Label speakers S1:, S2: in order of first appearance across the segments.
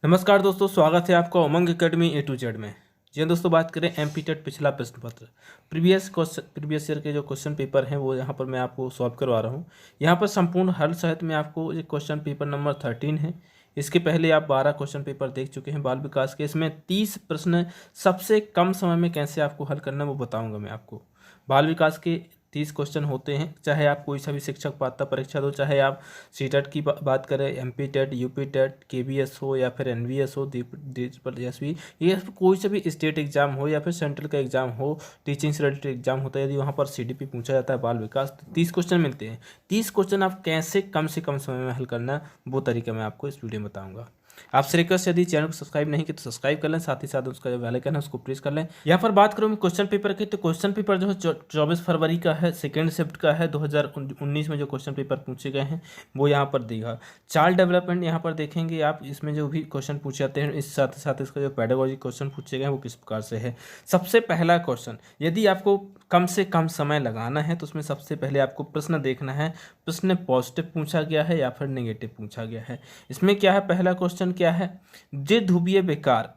S1: नमस्कार दोस्तों, स्वागत है आपका उमंग अकेडमी A to Z में। जी हाँ दोस्तों, बात करें एमपीटेट पिछला प्रश्न पत्र प्रीवियस ईयर के जो क्वेश्चन पेपर हैं वो यहाँ पर मैं आपको सॉल्व करवा रहा हूँ। यहाँ पर संपूर्ण हल सहित में आपको ये क्वेश्चन पेपर नंबर 13 है। इसके पहले आप 12 क्वेश्चन पेपर देख चुके हैं बाल विकास के। इसमें 30 प्रश्न सबसे कम समय में कैसे आपको हल करना है वो बताऊँगा मैं आपको। बाल विकास के 30 क्वेश्चन होते हैं, चाहे आप कोई सा भी शिक्षक पात्रता परीक्षा दो, चाहे आप सीटेट की बात करें, MP TET, UP TET, KVS हो या फिर एनवीएस हो, DSP, ये कोई सा भी स्टेट एग्जाम हो या फिर सेंट्रल का एग्जाम हो, टीचिंग से रिलेटेड एग्जाम होता है, यदि वहाँ पर सीडीपी पूछा जाता है बाल विकास, तो 30 क्वेश्चन मिलते हैं। 30 क्वेश्चन आप कैसे कम से कम समय में हल करना वो तरीका मैं आपको इस वीडियो में बताऊँगा। आपसे रिक्वेस्ट, यदि चैनल को सब्सक्राइब नहीं किया तो सब्सक्राइब कर लें, साथ ही साथ उसका जो बेल आइकन है उसको प्रेस कर लें। यहाँ पर बात करूँ मैं क्वेश्चन पेपर की, तो क्वेश्चन पेपर जो है 24 फरवरी का है, सेकेंड शिफ्ट का है। 2019 में जो क्वेश्चन पेपर पूछे गए हैं वो यहाँ पर देगा। चाइल्ड डेवलपमेंट यहाँ पर देखेंगे आप, इसमें जो भी क्वेश्चन पूछे जाते हैं, इस साथ साथ इसका जो पेडागोजी क्वेश्चन पूछे गए हैं वो किस प्रकार से है। सबसे पहला क्वेश्चन, यदि आपको कम से कम समय लगाना है तो उसमें सबसे पहले आपको प्रश्न देखना है, प्रश्न पॉजिटिव पूछा गया है या फिर नेगेटिव पूछा गया है। इसमें क्या है, पहला क्वेश्चन क्या है, द्विध्रुवीय विकार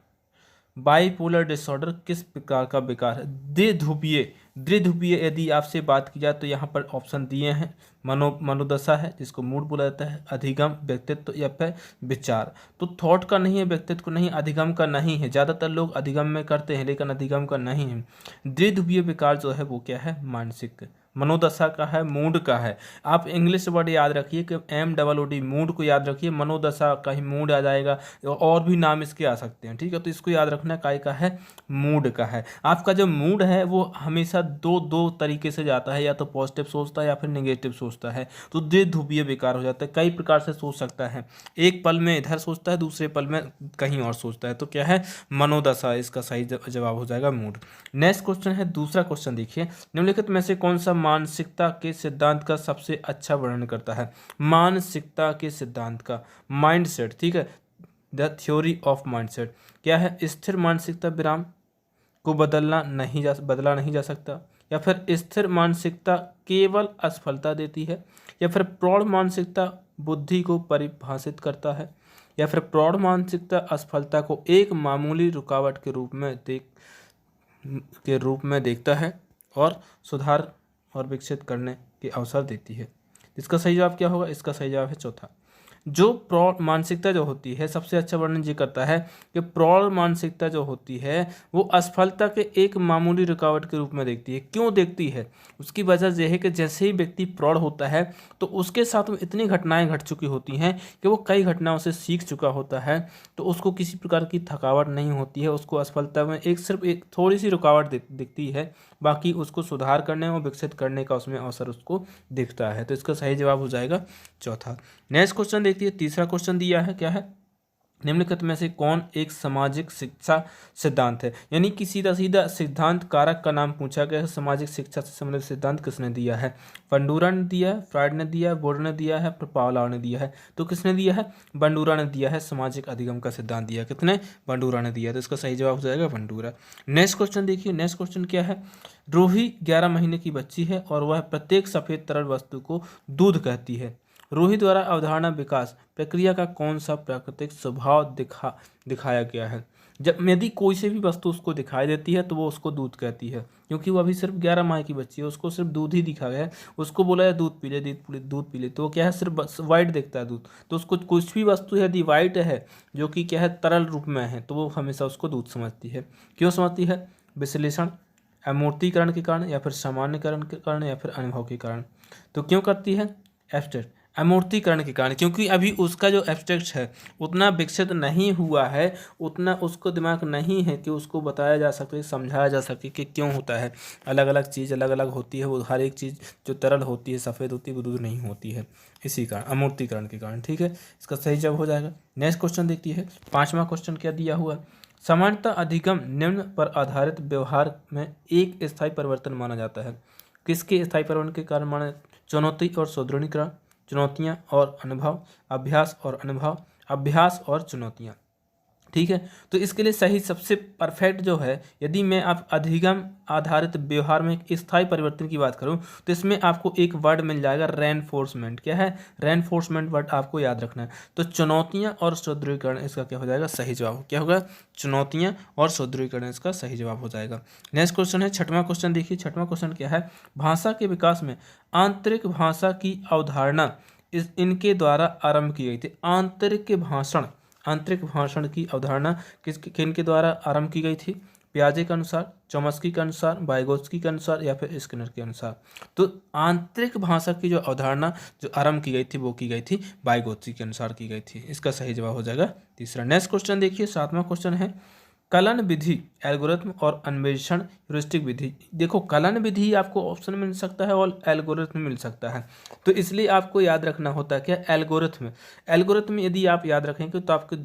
S1: बाइपोलर डिसऑर्डर किस प्रकार का विकार है। द्विध्रुवीय यदि आपसे बात की जाए तो यहाँ पर ऑप्शन दिए हैं, मनोदशा है जिसको मूड बोला जाता है, अधिगम, व्यक्तित्व या फिर विचार। तो थॉट का नहीं है, व्यक्तित्व का नहीं, अधिगम का नहीं है। ज़्यादातर लोग अधिगम में करते हैं लेकिन अधिगम का नहीं है। द्विध्रुवीय विकार जो है वो क्या है, मानसिक, मनोदशा का है, मूड का है। आप इंग्लिश वर्ड याद रखिए कि MOOD, मूड को याद रखिए, मनोदशा का ही मूड आ जाएगा, और भी नाम इसके आ सकते हैं, ठीक है। तो इसको याद रखना, काय का है, मूड का है। आपका जो मूड है वो हमेशा दो तरीके से जाता है, या तो पॉजिटिव सोचता है या फिर नेगेटिव सोचता है, तो द्विध्रुवीय विकार हो जाता है। कई प्रकार से सोच सकता है, एक पल में इधर सोचता है, दूसरे पल में कहीं और सोचता है, तो क्या है, मनोदशा। इसका सही जवाब हो जाएगा मूड। नेक्स्ट क्वेश्चन है, दूसरा क्वेश्चन देखिए, निम्नलिखित में से कौन सा मानसिकता के सिद्धांत का सबसे अच्छा वर्णन करता है। मानसिकता के सिद्धांत का, माइंडसेट, ठीक है, द थ्योरी ऑफ माइंडसेट क्या है, स्थिर मानसिकता विराम को बदला नहीं जा सकता, या फिर स्थिर मानसिकता केवल असफलता देती है, या फिर प्रौढ़ मानसिकता बुद्धि को परिभाषित करता है, या फिर प्रौढ़ मानसिकता असफलता को एक मामूली रुकावट के रूप में देखता है और सुधार और विकसित करने के अवसर देती है। इसका सही जवाब क्या होगा, इसका सही जवाब है चौथा। जो प्रौढ़ मानसिकता जो होती है, सबसे अच्छा वर्णन ये करता है कि प्रौढ़ मानसिकता जो होती है वो असफलता के एक मामूली रुकावट के रूप में देखती है। क्यों देखती है, उसकी वजह यह है कि जैसे ही व्यक्ति प्रौढ़ होता है तो उसके साथ में इतनी घटनाएं घट चुकी होती हैं कि वो कई घटनाओं से सीख चुका होता है, तो उसको किसी प्रकार की थकावट नहीं होती है। उसको असफलता में सिर्फ एक थोड़ी सी रुकावट दिखती है, बाकी उसको सुधार करने और विकसित करने का उसमें अवसर उसको दिखता है। तो इसका सही जवाब हो जाएगा चौथा। नेक्स्ट क्वेश्चन देखिए, तीसरा क्वेश्चन दिया है, क्या है, निम्नलिखित में से कौन एक सामाजिक शिक्षा सिद्धांत है। यानी कि सीधा सीधा सिद्धांत कारक का नाम पूछा गया है। सामाजिक शिक्षा से संबंधित सिद्धांत किसने दिया है, बंडूरा ने दिया है, फ्राइड ने दिया है, बोर्ड ने दिया है, पावलोव ने दिया है। तो किसने दिया है, बंडूरा ने दिया है। सामाजिक अधिगम का सिद्धांत दिया कितने, बंडूरा ने दिया। तो इसका सही जवाब हो जाएगा बंडूरा। नेक्स्ट क्वेश्चन देखिए, नेक्स्ट क्वेश्चन क्या है, रूही 11 महीने की बच्ची है और वह प्रत्येक सफेद तरल वस्तु को दूध कहती है। रूही द्वारा अवधारणा विकास प्रक्रिया का कौन सा प्राकृतिक स्वभाव दिखाया गया है। जब यदि कोई से भी वस्तु उसको दिखाई देती है तो वो उसको दूध कहती है, क्योंकि वो अभी सिर्फ 11 माह की बच्ची है, उसको सिर्फ दूध ही दिखा गया है। उसको बोला है दूध पी ले, दूध पी ले, तो वो क्या है, सिर्फ वाइट देखता है दूध। तो उसको कुछ भी वस्तु यदि वाइट है, जो कि क्या है, तरल रूप में है, तो वो हमेशा उसको दूध समझती है। क्यों समझती है, विश्लेषण, अमूर्तीकरण के कारण, या फिर सामान्यकरण के कारण, या फिर अनुभव के कारण। तो क्यों करती है, एब्स्ट्रैक्ट, अमूर्तीकरण के कारण, क्योंकि अभी उसका जो एब्स्ट्रैक्ट है उतना विकसित नहीं हुआ है, उतना उसको दिमाग नहीं है कि उसको बताया जा सके, समझाया जा सके कि क्यों होता है। अलग अलग चीज़ अलग अलग होती है, वो हर एक चीज़ जो तरल होती है, सफ़ेद होती है, वो दूध नहीं होती है, इसी कारण, अमूर्तीकरण के कारण, ठीक है। इसका सही जवाब हो जाएगा। नेक्स्ट क्वेश्चन देखती है, पाँचवा क्वेश्चन क्या दिया हुआ, सामान्यतः अधिगम निम्न पर आधारित व्यवहार में एक स्थायी परिवर्तन माना जाता है। किसके स्थायी परिवर्तन के कारण माना, चुनौती और सुदृढ़ीकरण, चुनौतियाँ और अनुभव, अभ्यास और अनुभव, अभ्यास और चुनौतियाँ। ठीक है। तो इसके लिए सही सबसे परफेक्ट जो है, यदि मैं आप अधिगम आधारित व्यवहार में एक स्थायी परिवर्तन की बात करूं तो इसमें आपको एक वर्ड मिल जाएगा रेनफोर्समेंट। क्या है? रेनफोर्समेंट वर्ड आपको याद रखना है। तो चुनौतियां और सुदृढ़ीकरण इसका क्या हो जाएगा? सही जवाब। क्या होगा? चुनौतियां और सुदृढ़ीकरण इसका सही जवाब हो जाएगा। नेक्स्ट क्वेश्चन है छठवां क्वेश्चन। देखिए छठवां क्वेश्चन क्या है, भाषा के विकास में आंतरिक भाषा की अवधारणा इनके द्वारा आरंभ की गई थी। आंतरिक भाषण की अवधारणा किनके द्वारा आरंभ की गई थी? पियाजे के अनुसार, चॉम्स्की के अनुसार, वाइगोत्स्की के अनुसार या फिर स्किनर के अनुसार। तो आंतरिक भाषा की जो अवधारणा जो आरंभ की गई थी वो की गई थी वाइगोत्स्की के अनुसार की गई थी। इसका सही जवाब हो जाएगा तीसरा। नेक्स्ट क्वेश्चन देखिए सातवां क्वेश्चन है कलन विधि, एल्गोरिथम और अन्वेषण ह्यूरिस्टिक विधि। देखो कलन विधि आपको ऑप्शन मिल सकता है और एल्गोरिथम मिल सकता है, तो इसलिए आपको याद रखना होता है क्या? एल्गोरिथम। एल्गोरिथम यदि आप याद रखेंगे तो आपको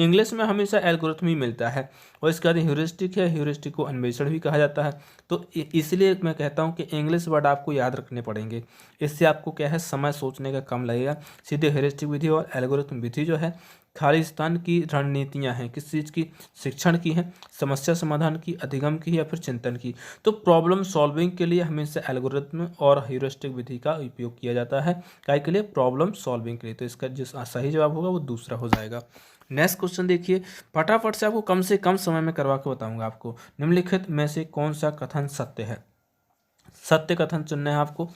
S1: इंग्लिश में हमेशा एल्गोरिथम ही मिलता है। और इसके बाद ह्यूरिस्टिक है, ह्यूरिस्टिक को अन्वेषण भी कहा जाता है। तो इसलिए मैं कहता हूँ कि इंग्लिश वर्ड आपको याद रखने पड़ेंगे। इससे आपको क्या है, समय सोचने का कम लगेगा। सीधे ह्यूरिस्टिक विधि और एल्गोरिथम विधि जो है खालिस्तान की रणनीतियां हैं, किस चीज़ की? शिक्षण की हैं, समस्या समाधान की, अधिगम की या फिर चिंतन की। तो प्रॉब्लम सॉल्विंग के लिए हमेशा एल्गोरिथम और ह्यूरिस्टिक विधि का उपयोग किया जाता है। काय के लिए? प्रॉब्लम सॉल्विंग के लिए। तो इसका जो सही जवाब होगा वो दूसरा हो जाएगा। नेक्स्ट क्वेश्चन देखिए, फटाफट से कम समय में करवा के बताऊंगा आपको। निम्नलिखित में से कौन सा कथन सत्य है? सत्य कथन चुनना है आपको।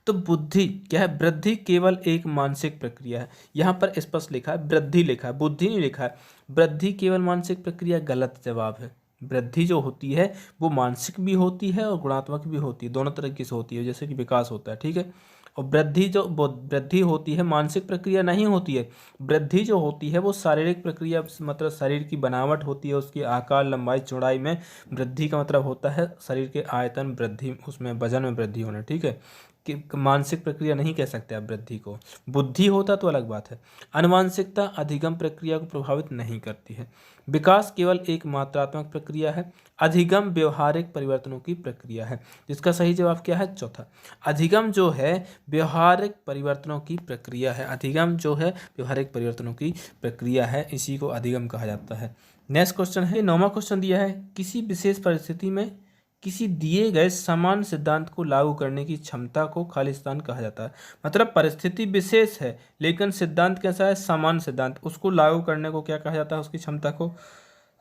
S1: तो बुद्धि क्या है? वृद्धि केवल एक मानसिक प्रक्रिया है। यहाँ पर स्पष्ट लिखा है वृद्धि लिखा है, बुद्धि नहीं लिखा है। वृद्धि केवल मानसिक प्रक्रिया गलत जवाब है। वृद्धि जो होती है वो मानसिक भी होती है और गुणात्मक भी होती है, दोनों तरीके से होती है, जैसे कि विकास होता है। ठीक है। और वृद्धि होती है मानसिक प्रक्रिया नहीं होती है। वृद्धि जो होती है वो शारीरिक प्रक्रिया, मतलब शरीर की बनावट होती है, उसकी आकार लंबाई चौड़ाई में वृद्धि का मतलब होता है शरीर के आयतन वृद्धि, उसमें वजन में वृद्धि होना। ठीक है। कि मानसिक प्रक्रिया नहीं कह सकते आप वृद्धि को। बुद्धि होता तो अलग बात है। अनुवांशिकता अधिगम प्रक्रिया को प्रभावित नहीं करती है। विकास केवल एक मात्रात्मक प्रक्रिया है। अधिगम व्यवहारिक परिवर्तनों की प्रक्रिया है। जिसका सही जवाब क्या है? चौथा। अधिगम जो है व्यवहारिक परिवर्तनों की प्रक्रिया है। अधिगम जो है व्यवहारिक परिवर्तनों की प्रक्रिया है, इसी को अधिगम कहा जाता है। नेक्स्ट क्वेश्चन है, नौवां क्वेश्चन दिया है किसी विशेष परिस्थिति में किसी दिए गए समान सिद्धांत को लागू करने की क्षमता को खालिस्तान कहा जाता है। मतलब परिस्थिति विशेष है लेकिन सिद्धांत कैसा है? समान सिद्धांत। उसको लागू करने को क्या कहा जाता है? उसकी क्षमता को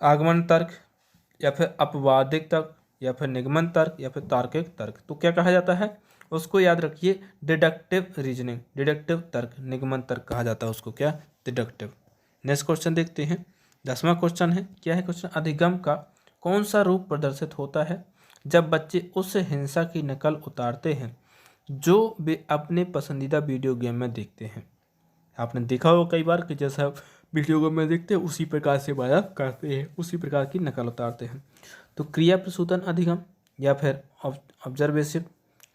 S1: आगमन तर्क या फिर अपवादिक तर्क या फिर निगमन तर्क या फिर तार्किक तर्क। तो क्या कहा जाता है? उसको याद रखिए डिडक्टिव रीजनिंग, डिडक्टिव तर्क, निगमन तर्क कहा जाता है उसको। क्या? डिडक्टिव। नेक्स्ट क्वेश्चन देखते हैं। 10वां क्वेश्चन है, क्या है क्वेश्चन? अधिगम का कौन सा रूप प्रदर्शित होता है जब बच्चे उस हिंसा की नकल उतारते हैं जो वे अपने पसंदीदा वीडियो गेम में देखते हैं? आपने देखा होगा कई बार कि जैसा वीडियो गेम में देखते हैं उसी प्रकार से बयां करते हैं, उसी प्रकार की नकल उतारते हैं। तो क्रिया प्रसूतन अधिगम या फिर ऑब्जर्वेसिव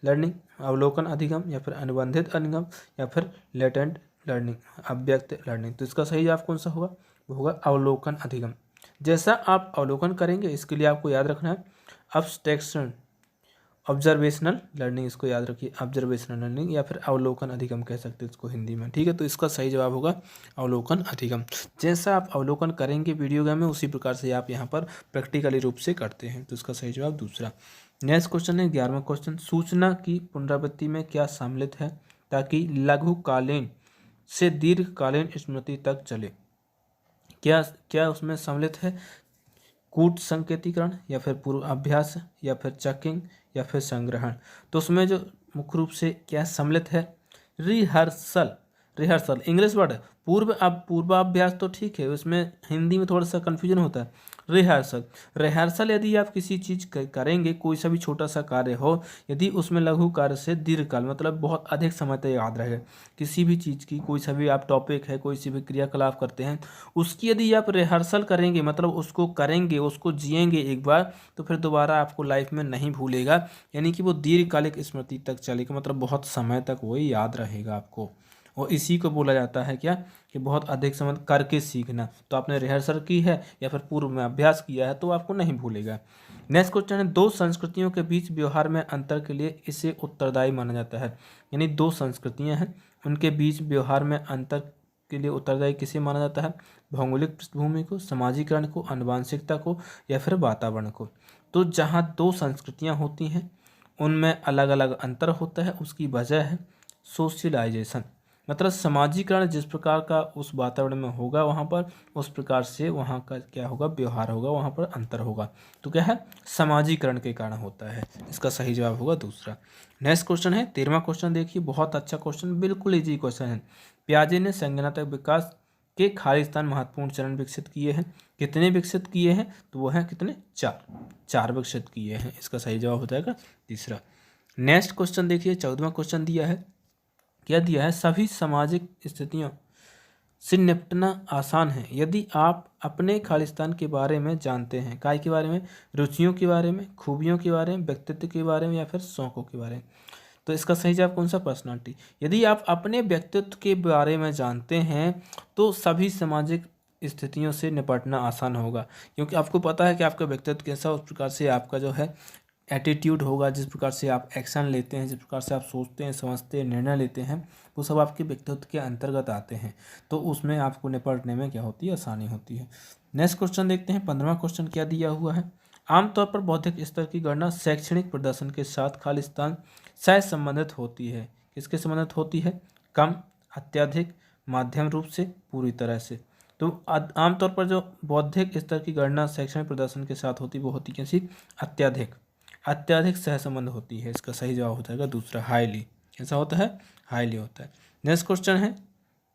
S1: लर्निंग, अवलोकन अधिगम या फिर अनुबंधित अधिगम या फिर लेटेंट लर्निंग, अव्यक्त लर्निंग। तो इसका सही जवाब कौन सा होगा? वो होगा अवलोकन अधिगम। जैसा आप अवलोकन करेंगे इसके लिए आपको याद रखना है अब्स्ट्रैक्शन, ऑब्जर्वेशनल लर्निंग, इसको याद रखिए ऑब्जर्वेशनल लर्निंग या फिर अवलोकन अधिगम कह सकते हैं इसको हिंदी में। ठीक है। तो इसका सही जवाब होगा अवलोकन अधिगम। जैसा आप अवलोकन करेंगे वीडियो गेम में उसी प्रकार से आप यहाँ पर प्रैक्टिकली रूप से करते हैं। तो इसका सही जवाब दूसरा। नेक्स्ट क्वेश्चन है 11वां क्वेश्चन, सूचना की पुनरावृत्ति में क्या सम्मिलित है ताकि लघुकालीन से दीर्घकालीन स्मृति तक चले? क्या क्या उसमें सम्मिलित है? कूट संकेतीकरण या फिर पूर्वाभ्यास या फिर चेकिंग या फिर संग्रहण। तो उसमें जो मुख्य रूप से क्या सम्मिलित है? रिहर्सल। रिहर्सल इंग्लिश वर्ड है। पूर्वाभ्यास तो ठीक है, उसमें हिंदी में थोड़ा सा कन्फ्यूजन होता है। रिहर्सल, रिहर्सल यदि आप किसी चीज़ करेंगे, कोई सा भी छोटा सा कार्य हो, यदि उसमें लघु कार्य से दीर्घकाल मतलब बहुत अधिक समय तक याद रहेगा। किसी भी चीज़ की कोई सा भी आप टॉपिक है, कोई सी भी क्रियाकलाप करते हैं, उसकी यदि आप रिहर्सल करेंगे मतलब उसको करेंगे, उसको जिएंगे एक बार, तो फिर दोबारा आपको लाइफ में नहीं भूलेगा। यानी कि वो दीर्घकालिक स्मृति तक चलेगा, मतलब बहुत समय तक वो याद रहेगा आपको। और इसी को बोला जाता है क्या? कि बहुत अधिक समय करके सीखना। तो आपने रिहर्सल की है या फिर पूर्व में अभ्यास किया है तो आपको नहीं भूलेगा। नेक्स्ट क्वेश्चन है, दो संस्कृतियों के बीच व्यवहार में अंतर के लिए इसे उत्तरदायी माना जाता है। यानी दो संस्कृतियां हैं, उनके बीच व्यवहार में अंतर के लिए उत्तरदायी किसे माना जाता है? भौगोलिक पृष्ठभूमि को, समाजीकरण को, आनुवंशिकता को या फिर वातावरण को। तो जहाँ दो संस्कृतियाँ होती हैं उनमें अलग अलग अंतर होता है, उसकी वजह है सोशलाइजेशन, मतलब समाजीकरण जिस प्रकार का उस वातावरण में होगा वहाँ पर उस प्रकार से वहाँ का क्या होगा, व्यवहार होगा, वहाँ पर अंतर होगा। तो क्या है, समाजीकरण के कारण होता है। इसका सही जवाब होगा दूसरा। नेक्स्ट क्वेश्चन है 13वां क्वेश्चन, देखिए बहुत अच्छा क्वेश्चन, बिल्कुल इजी क्वेश्चन है। पियाजे ने संज्ञानात्मक विकास के खालिस्तान महत्वपूर्ण चरण विकसित किए हैं। कितने विकसित किए हैं? तो वो हैं कितने, 4 विकसित किए हैं। इसका सही जवाब हो जाएगा तीसरा। नेक्स्ट क्वेश्चन देखिए 14वां क्वेश्चन दिया है, क्या दिया है, सभी सामाजिक स्थितियों से निपटना आसान है यदि आप अपने खालिस्तान के बारे में जानते हैं। काय के बारे में? रुचियों के बारे में, खूबियों के बारे में, व्यक्तित्व के बारे में या फिर शौकों के बारे में। तो इसका सही जवाब कौन सा, पर्सनालिटी। यदि आप अपने व्यक्तित्व के बारे में जानते हैं तो सभी सामाजिक स्थितियों से निपटना आसान होगा, क्योंकि आपको पता है कि आपका व्यक्तित्व कैसा, उस प्रकार से आपका जो है एटीट्यूड होगा, जिस प्रकार से आप एक्शन लेते हैं, जिस प्रकार से आप सोचते हैं, समझते हैं, निर्णय लेते हैं, वो सब आपके व्यक्तित्व के अंतर्गत आते हैं। तो उसमें आपको निपटने में क्या होती है, आसानी होती है। नेक्स्ट क्वेश्चन देखते हैं 15वां क्वेश्चन क्या दिया हुआ है। आमतौर पर बौद्धिक स्तर की गणना शैक्षणिक प्रदर्शन के साथ खालिस्तान से संबंधित होती है। किसके संबंधित होती है? कम, अत्यधिक, माध्यम रूप से, पूरी तरह से। तो आमतौर पर जो बौद्धिक स्तर की गणना शैक्षणिक प्रदर्शन के साथ होती है वो होती कैसी, अत्यधिक सहसंबंध होती है। इसका सही जवाब हो जाएगा दूसरा, हाईली। ऐसा होता है, हाईली होता है। नेक्स्ट क्वेश्चन है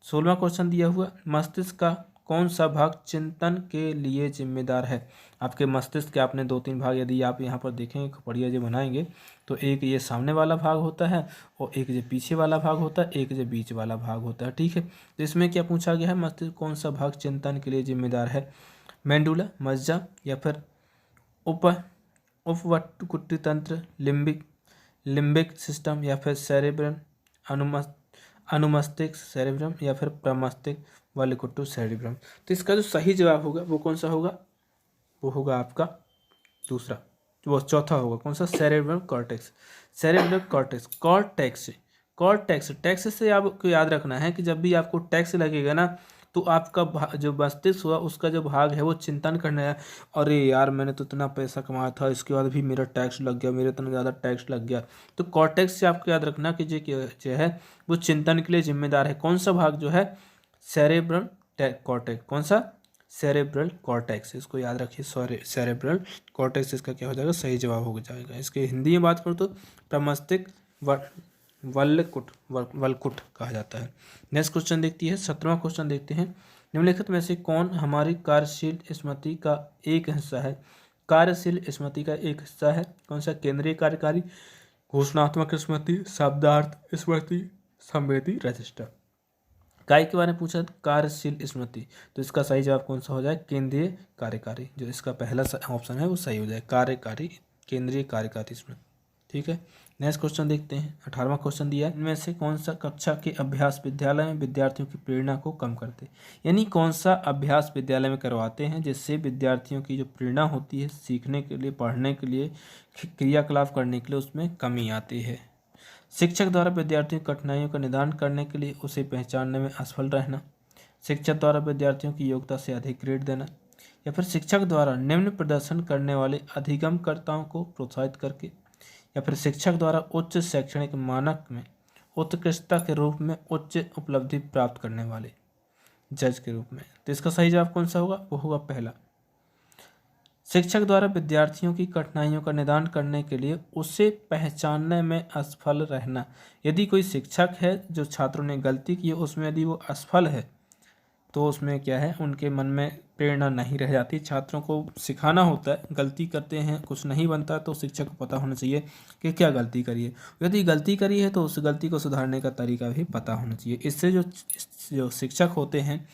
S1: 16वां क्वेश्चन दिया हुआ, मस्तिष्क का कौन सा भाग चिंतन के लिए जिम्मेदार है? आपके मस्तिष्क के आपने 2-3 भाग यदि आप यहाँ पर देखेंगे, बढ़िया जो बनाएंगे तो एक ये सामने वाला भाग होता है और एक जो पीछे वाला भाग होता है, एक जो बीच वाला भाग होता है, ठीक है। तो इसमें क्या पूछा गया है, मस्तिष्क कौन सा भाग चिंतन के लिए जिम्मेदार है? मेंडुला, मज्जा या फिर उपवर्तकुटी तंत्र, लिम्बिक सिस्टम या फिर सेरेब्रम, अनुमस्तिष्क सेरेब्रम या फिर प्रमस्तिष्क वालिकुट्टू सेरेब्रम। तो इसका जो सही जवाब होगा वो कौन सा होगा, वो होगा आपका दूसरा, वो चौथा होगा, कौन सा, cerebrum cortex. Cerebrum cortex, tax से आपको याद रखना है कि जब भी आपको टैक्स लगेगा ना तो आपका जो मस्तिष्क हुआ उसका जो भाग है वो चिंतन करना है, अरे यार मैंने तो इतना पैसा कमाया था, इसके बाद भी मेरा टैक्स लग गया, मेरे इतना ज़्यादा टैक्स लग गया। तो कॉर्टेक्स से आपको याद रखना कि जो है वो चिंतन के लिए जिम्मेदार है। कौन सा भाग जो है, सेरेब्रल कॉर्टेक्स। कौन सा, सेरेब्रल कॉर्टेक्स। इसको याद रखिए, सेरेब्रल कॉर्टेक्स इसका क्या हो जाएगा, सही जवाब हो जाएगा। इसके हिंदी में बात करूँ तो प्रमस्तिष्क वल्कुट कहा जाता है। नेक्स्ट क्वेश्चन देखती है 17वां क्वेश्चन देखते हैं, निम्नलिखित में से कौन हमारी कार्यशील स्मृति का एक हिस्सा है? कार्यशील स्मृति का एक हिस्सा है कौन सा, केंद्रीय कार्यकारी, घोषणात्मक स्मृति, शब्दार्थ स्मृति, संवेदी रजिस्टर। काय के बारे में पूछा, कार्यशील स्मृति, तो इसका सही जवाब कौन सा हो जाए, केंद्रीय कार्यकारी। जो इसका पहला ऑप्शन है वो सही हो जाए, कार्यकारी, केंद्रीय कार्यकारी स्मृति, ठीक है। नेक्स्ट क्वेश्चन देखते हैं 18वां क्वेश्चन दिया है, इनमें से कौन सा कक्षा के अभ्यास विद्यालय में विद्यार्थियों की प्रेरणा को कम करते, यानी कौन सा अभ्यास विद्यालय में करवाते हैं जिससे विद्यार्थियों की जो प्रेरणा होती है सीखने के लिए, पढ़ने के लिए, क्रियाकलाप करने के लिए, उसमें कमी आती है। शिक्षक द्वारा विद्यार्थियों की कठिनाइयों का निदान करने के लिए उसे पहचानने में असफल रहना, शिक्षक द्वारा विद्यार्थियों की योग्यता से अधिक ग्रेड देना, या फिर शिक्षक द्वारा निम्न प्रदर्शन करने वाले अधिगमकर्ताओं को प्रोत्साहित करके, या फिर शिक्षक द्वारा उच्च शैक्षणिक मानक में उत्कृष्टता के रूप में उच्च उपलब्धि प्राप्त करने वाले जज के रूप में। तो इसका सही जवाब कौन सा होगा, वो होगा पहला, शिक्षक द्वारा विद्यार्थियों की कठिनाइयों का निदान करने के लिए उसे पहचानने में असफल रहना। यदि कोई शिक्षक है जो छात्रों ने गलती की है उसमें यदि वो असफल है तो उसमें क्या है, उनके मन में प्रेरणा नहीं रह जाती। छात्रों को सिखाना होता है, गलती करते हैं, कुछ नहीं बनता तो शिक्षक को पता होना चाहिए कि क्या गलती करी है, यदि गलती करी है तो उस गलती को सुधारने का तरीका भी पता होना चाहिए। इससे जो शिक्षक होते हैं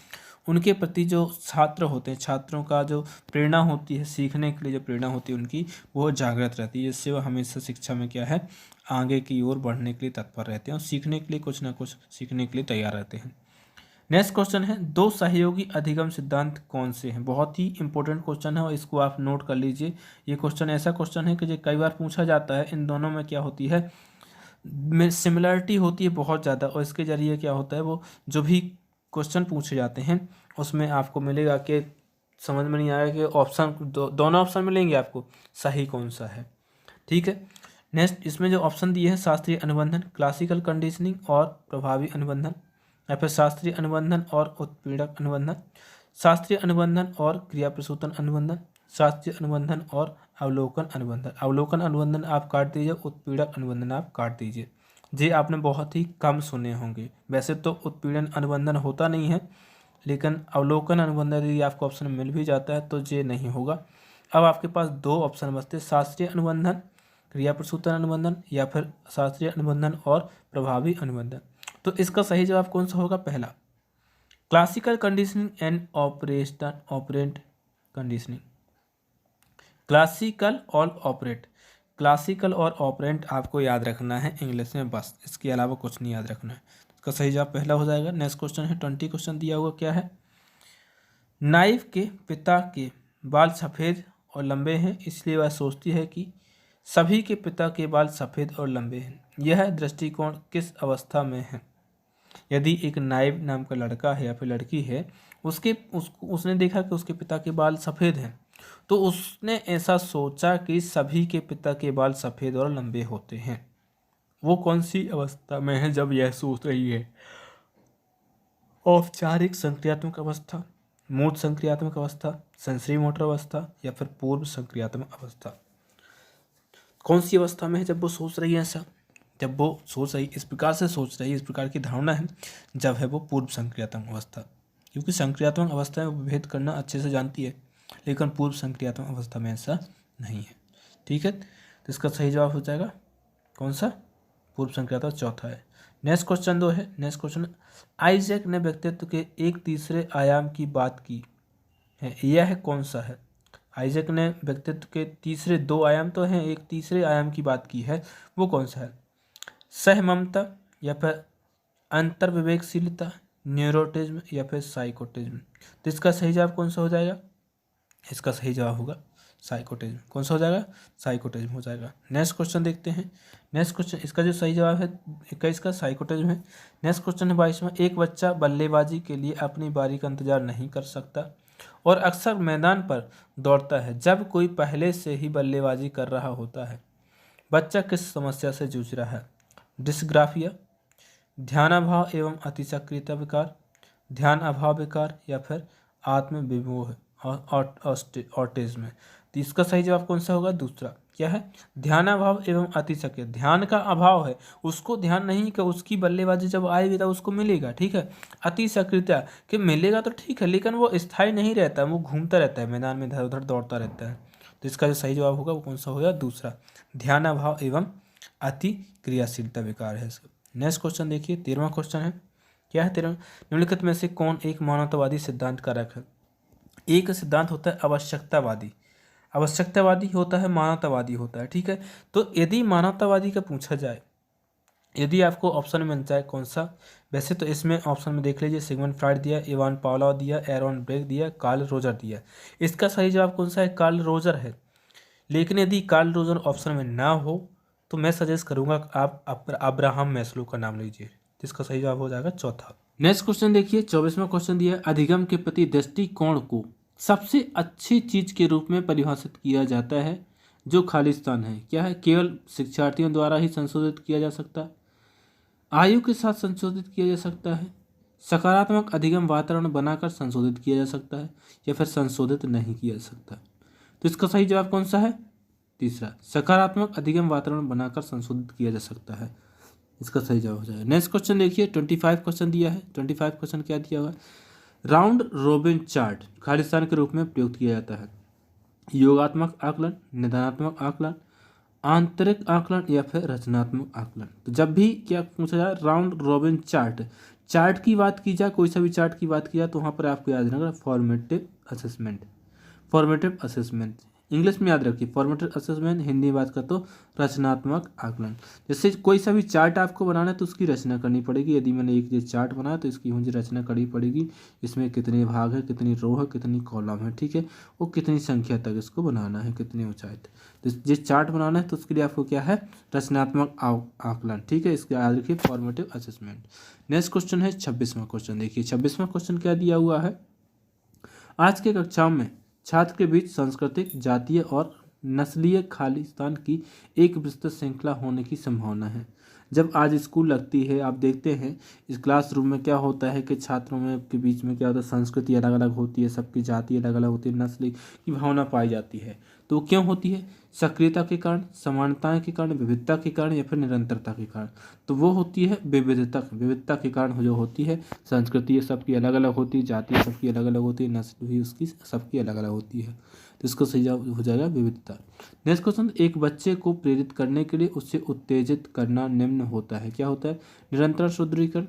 S1: उनके प्रति जो छात्र होते हैं, छात्रों का जो प्रेरणा होती है, सीखने के लिए जो प्रेरणा होती है उनकी, वो जागृत रहती है, जिससे वो हमेशा शिक्षा में क्या है, आगे की ओर बढ़ने के लिए तत्पर रहते हैं और सीखने के लिए कुछ ना कुछ सीखने के लिए तैयार रहते हैं। नेक्स्ट क्वेश्चन है, दो सहयोगी अधिगम सिद्धांत कौन से हैं? बहुत ही इंपॉर्टेंट क्वेश्चन है और इसको आप नोट कर लीजिए। ये क्वेश्चन ऐसा क्वेश्चन है कि जो कई बार पूछा जाता है। इन दोनों में क्या होती है, सिमिलरिटी होती है बहुत ज़्यादा, और इसके जरिए क्या होता है, वो जो भी क्वेश्चन पूछे जाते हैं उसमें आपको मिलेगा कि समझ में नहीं आएगा कि ऑप्शन दोनों ऑप्शन मिलेंगे आपको, सही कौन सा है। ठीक है, नेक्स्ट इसमें जो ऑप्शन दिए हैं शास्त्रीय अनुबंधन, क्लासिकल कंडीशनिंग और प्रभावी अनुबंधन, या फिर शास्त्रीय अनुबंधन और उत्पीड़क अनुबंधन, शास्त्रीय अनुबंधन और क्रिया प्रसूतन अनुबंधन, शास्त्रीय अनुबंधन और अवलोकन अनुबंधन। अवलोकन अनुबंधन आप काट दीजिए, उत्पीड़क अनुबंधन आप काट दीजिए। ये आपने बहुत ही कम सुने होंगे, वैसे तो उत्पीड़न अनुबंधन होता नहीं है, लेकिन अवलोकन अनुबंधन यदि आपको ऑप्शन मिल भी जाता है तो ये नहीं होगा। अब आपके पास दो ऑप्शन बचते, शास्त्रीय अनुबंधन, क्रिया प्रसूतन अनुबंधन, या फिर शास्त्रीय अनुबंधन और प्रभावी अनुबंधन। तो इसका सही जवाब कौन सा होगा? पहला, classical conditioning and operant conditioning. Classical और ऑपरेट, क्लासिकल और ऑपरेंट आपको याद रखना है इंग्लिश में, बस इसके अलावा कुछ नहीं याद रखना है। इसका सही जवाब पहला हो जाएगा। नेक्स्ट क्वेश्चन है 20 क्वेश्चन दिया हुआ, क्या है? नाइफ के पिता के बाल सफ़ेद और लंबे हैं, इसलिए वह सोचती है कि सभी के पिता के बाल सफ़ेद और लंबे हैं। यह दृष्टिकोण किस अवस्था में है? यदि एक नाइब नाम का लड़का है या फिर लड़की है, उसने देखा कि उसके पिता के बाल सफ़ेद हैं, तो उसने ऐसा सोचा कि सभी के पिता के बाल सफ़ेद और लंबे होते हैं। वो कौन सी अवस्था में है जब यह सोच रही है? औपचारिक संक्रियात्मक अवस्था, मूर्त संक्रियात्मक अवस्था, संश्री मोटर अवस्था, या फिर पूर्व संक्रियात्मक अवस्था। कौन सी अवस्था में है जब वो सोच रही है ऐसा? जब वो सोच रही, इस प्रकार से सोच रही है, इस प्रकार की धारणा है, जब है वो पूर्व संक्रियात्मक अवस्था। क्योंकि संक्रियात्मक अवस्था में भेद करना अच्छे से जानती है, लेकिन पूर्व संक्रियात्मक अवस्था में ऐसा नहीं है। ठीक है, तो इसका सही जवाब हो जाएगा कौन सा? पूर्व संक्रियात्मक, चौथा है। नेक्स्ट क्वेश्चन 2 है। नेक्स्ट क्वेश्चन, आइजैक ने व्यक्तित्व के एक तीसरे आयाम की बात की है, यह कौन सा है? आइजैक ने व्यक्तित्व के तीसरे 2 आयाम तो हैं, एक तीसरे आयाम की बात की है, वो कौन सा है? सहममता, या फिर अंतर विवेकशीलता, न्यूरोटिज्म, या फिर साइकोटिज्म। तो इसका सही जवाब कौन सा हो जाएगा? इसका सही जवाब होगा साइकोटिज्म। कौन सा हो जाएगा? साइकोटिज्म हो जाएगा। नेक्स्ट क्वेश्चन देखते हैं। नेक्स्ट क्वेश्चन, इसका जो सही जवाब है 21 का साइकोटिज्म है। नेक्स्ट क्वेश्चन है 22वां, एक बच्चा बल्लेबाजी के लिए अपनी बारी का इंतजार नहीं कर सकता और अक्सर मैदान पर दौड़ता है जब कोई पहले से ही बल्लेबाजी कर रहा होता है। बच्चा किस समस्या से जूझ रहा है? डिस्ग्राफिया, ध्यानाभाव एवं अतिसक्रियता विकार, ध्यान अभाव विकार, या फिर आत्म विमोह ऑटिज्म। तो इसका सही जवाब कौन सा होगा? दूसरा। क्या है? ध्यानाभाव एवं अतिसक्रिय, ध्यान का अभाव है, उसको ध्यान नहीं कि उसकी बल्लेबाजी जब आएगी तब उसको मिलेगा। ठीक है, अतिसक्रियता कि मिलेगा तो ठीक है, लेकिन वो स्थायी नहीं रहता, वो घूमता रहता है मैदान में, इधर उधर दौड़ता रहता है। तो इसका जो सही जवाब होगा वो कौन सा होगा? दूसरा, ध्यान अभाव एवं अति क्रियाशीलता विकार है इसका। नेक्स्ट क्वेश्चन देखिए, 13वां क्वेश्चन है। क्या है 13वां? निम्नलिखित में से कौन एक मानवतावादी सिद्धांत कारक है? एक सिद्धांत होता है आवश्यकतावादी, आवश्यकतावादी होता है, मानवतावादी होता है। ठीक है, तो यदि मानवतावादी का पूछा जाए, यदि आपको ऑप्शन में मिल जाए कौन सा, वैसे तो इसमें ऑप्शन में देख लीजिए, सिगमंड फ्राइड दिया, इवान पावलोव दिया, एरॉन ब्रेक दिया, कार्ल रोजर दिया। इसका सही जवाब कौन सा है? कार्ल रोजर है। लेकिन यदि कार्ल रोजर ऑप्शन में ना हो तो मैं सजेस्ट करूंगा आप अब्राहम मैस्लो का नाम लीजिए, जिसका सही जवाब हो जाएगा चौथा। नेक्स्ट क्वेश्चन देखिए, 24वां क्वेश्चन दिया है, अधिगम के प्रति दृष्टिकोण को सबसे अच्छी चीज के रूप में परिभाषित किया जाता है जो खालिस्तान है। क्या है? केवल शिक्षार्थियों द्वारा ही संशोधित किया जा सकता है, आयु के साथ संशोधित किया जा सकता है, सकारात्मक अधिगम वातावरण बनाकर संशोधित किया जा सकता है, या फिर संशोधित नहीं किया जा सकता। तो इसका सही जवाब कौन सा है? तीसरा, सकारात्मक अधिगम वातावरण बनाकर संशोधित किया जा सकता है, इसका सही जवाब हो जाएगा। नेक्स्ट क्वेश्चन देखिए, 25 क्वेश्चन दिया है। 25 क्वेश्चन क्या दिया हुआ? राउंड रोबिन चार्ट खालिस्तान के रूप में प्रयुक्त किया जाता है। योगात्मक आकलन, निदानात्मक आकलन, आंतरिक आकलन, या फिर रचनात्मक आकलन। तो जब भी क्या पूछा जाए, राउंड रोबिन चार्ट की बात की जाए, कोई सा भी चार्ट की बात की जाए, तो वहाँ पर आपको याद रखना फॉर्मेटिव असेसमेंट, इंग्लिश में याद रखिए फॉर्मेटिव असेसमेंट, हिंदी में बात कर तो रचनात्मक आकलन। जैसे कोई सा भी चार्ट आपको बनाना है तो उसकी रचना करनी पड़ेगी। यदि मैंने एक ये चार्ट बनाया तो इसकी मुझे रचना करनी पड़ेगी, इसमें कितने भाग है, कितनी रो है, कितनी कॉलम है, ठीक है, वो कितनी संख्या तक इसको बनाना है, कितनी ऊंचाई तक। तो जिस चार्ट बनाना है तो उसके लिए आपको क्या है, रचनात्मक आकलन, ठीक है, इसके याद रखिए फॉर्मेटिव असेसमेंट। नेक्स्ट क्वेश्चन है 26वां क्वेश्चन। देखिए 26वां क्वेश्चन क्या दिया हुआ है, आज के कक्षाओं में छात्र के बीच सांस्कृतिक, जातीय और नस्लीय खालिस्तान की एक विस्तृत श्रृंखला होने की संभावना है। जब आज स्कूल लगती है, आप देखते हैं इस क्लासरूम में क्या होता है कि छात्रों में के बीच में क्या होता है, संस्कृति अलग अलग होती है, सबकी जाति अलग अलग होती है, नस्ल की भावना पाई जाती है। तो क्यों होती है, सक्रियता के कारण, समानता के कारण, विविधता के कारण या फिर निरंतरता के कारण। तो वो होती है विविधता के कारण जो होती है। संस्कृति सबकी अलग अलग होती है, जाति सबकी अलग अलग होती है, नस्ल भी उसकी सबकी अलग अलग होती है। तो इसको सही जवाब हो जाएगा विविधता। नेक्स्ट क्वेश्चन, एक बच्चे को प्रेरित करने के लिए उसे उत्तेजित करना निम्न होता है। क्या होता है, निरंतर सुदृढ़ीकरण,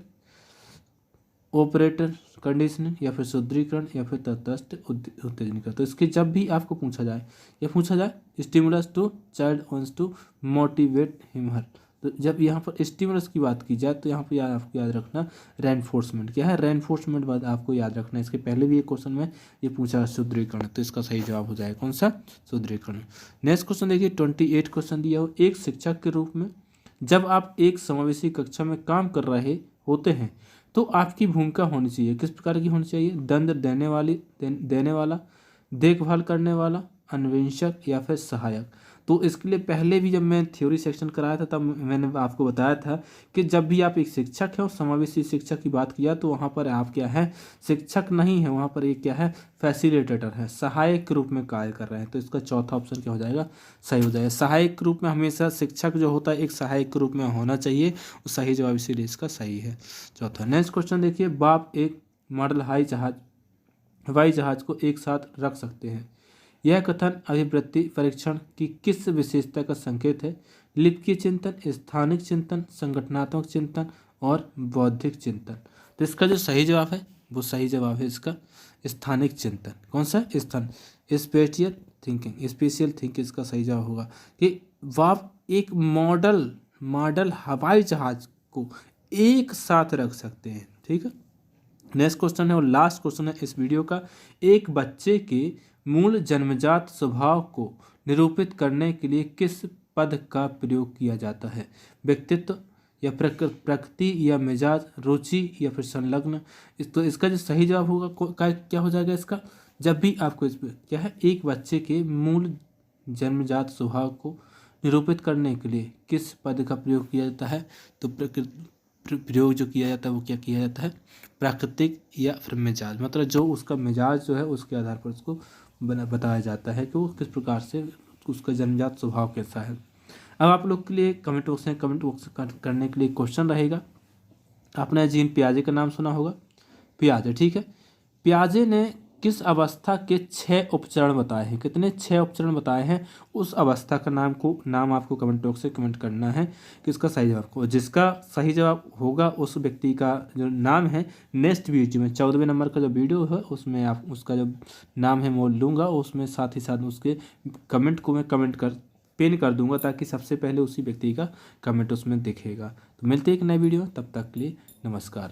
S1: ऑपरेटर कंडीशनिंग या फिर सुदृढ़ीकरण या फिर तटस्थ उत्तेजनीकरण। तो इसके जब भी आपको पूछा जाए stimulus to child wants to motivate him her. तो जब यहाँ पर स्टिमुलस की बात की जाए तो यहाँ पर आपको याद रखना रेनफोर्समेंट। क्या है, रेनफोर्समेंट बात आपको याद रखना। इसके पहले भी एक क्वेश्चन में ये पूछा सुदृढ़ीकरण, तो इसका सही जवाब हो जाएगा कौन सा, सुदृढ़ीकरण। नेक्स्ट क्वेश्चन देखिए 28 क्वेश्चन दिया हो, एक शिक्षक के रूप में जब आप एक समावेशी कक्षा में काम कर रहे होते हैं तो आपकी भूमिका होनी चाहिए, किस प्रकार की होनी चाहिए, दंड देने वाला, देखभाल करने वाला, अन्वेषक या फिर सहायक। तो इसके लिए पहले भी जब मैं थ्योरी सेक्शन कराया था तब मैंने आपको बताया था कि जब भी आप एक शिक्षक है और समावेशी शिक्षक की बात किया तो वहाँ पर आप क्या है, शिक्षक नहीं है, वहाँ पर एक क्या है, फैसिलिटेटर है, सहायक के रूप में कार्य कर रहे हैं। तो इसका चौथा ऑप्शन क्या हो जाएगा, सही हो जाएगा। सहायक के रूप में हमेशा शिक्षक जो होता है एक सहायक के रूप में होना चाहिए, वो सही जवाब इसीलिए इसका सही है चौथा। नेक्स्ट क्वेश्चन देखिए, बाप एक मॉडल हवाई जहाज को एक साथ रख सकते हैं। यह कथन अभिवृत्ति परीक्षण की किस विशेषता का संकेत है, लिप्कीय चिंतन, स्थानिक चिंतन, संगठनात्मक चिंतन और बौद्धिक चिंतन। तो इसका जो सही जवाब है वो सही जवाब है इसका स्थानिक चिंतन। कौन सा, स्थान, स्पेशियल थिंकिंग इसका सही जवाब होगा कि आप एक मॉडल हवाई जहाज को एक साथ रख सकते हैं, ठीक है। नेक्स्ट क्वेश्चन है और लास्ट क्वेश्चन है इस वीडियो का, एक बच्चे के मूल जन्मजात स्वभाव को निरूपित करने के लिए किस पद का प्रयोग किया जाता है, व्यक्तित्व या प्रकृति या मिजाज, रुचि या फिर संलग्न। तो इसका जो सही जवाब होगा क्या हो जाएगा इसका, जब भी आपको इस क्या है, एक बच्चे के मूल जन्मजात स्वभाव को निरूपित करने के लिए किस पद का प्रयोग किया जाता है, तो प्रयोग जो किया जाता है वो क्या किया जाता है, प्राकृतिक या फिर मिजाज, मतलब जो उसका मिजाज जो है उसके आधार पर उसको बताया जाता है कि वो किस प्रकार से उसका जन्मजात स्वभाव कैसा है। अब आप लोग के लिए कमेंट बॉक्स करने के लिए क्वेश्चन रहेगा। आपने जीन पियाजे का नाम सुना होगा, पियाजे, ठीक है। पियाजे ने किस अवस्था के 6 उपचरण बताए हैं, कितने 6 उपचरण बताए हैं, उस अवस्था का नाम आपको कमेंट बॉक्स से कमेंट करना है कि इसका सही जवाब को, जिसका सही जवाब होगा उस व्यक्ति का जो नाम है नेक्स्ट वीडियो में 14वें नंबर का जो वीडियो है उसमें आप उसका जो नाम है मैं लूँगा, उसमें साथ ही साथ उसके कमेंट को मैं पिन कर दूंगा ताकि सबसे पहले उसी व्यक्ति का कमेंट उसमें दिखेगा। तो मिलते हैं एक नए वीडियो, तब तक के लिए नमस्कार।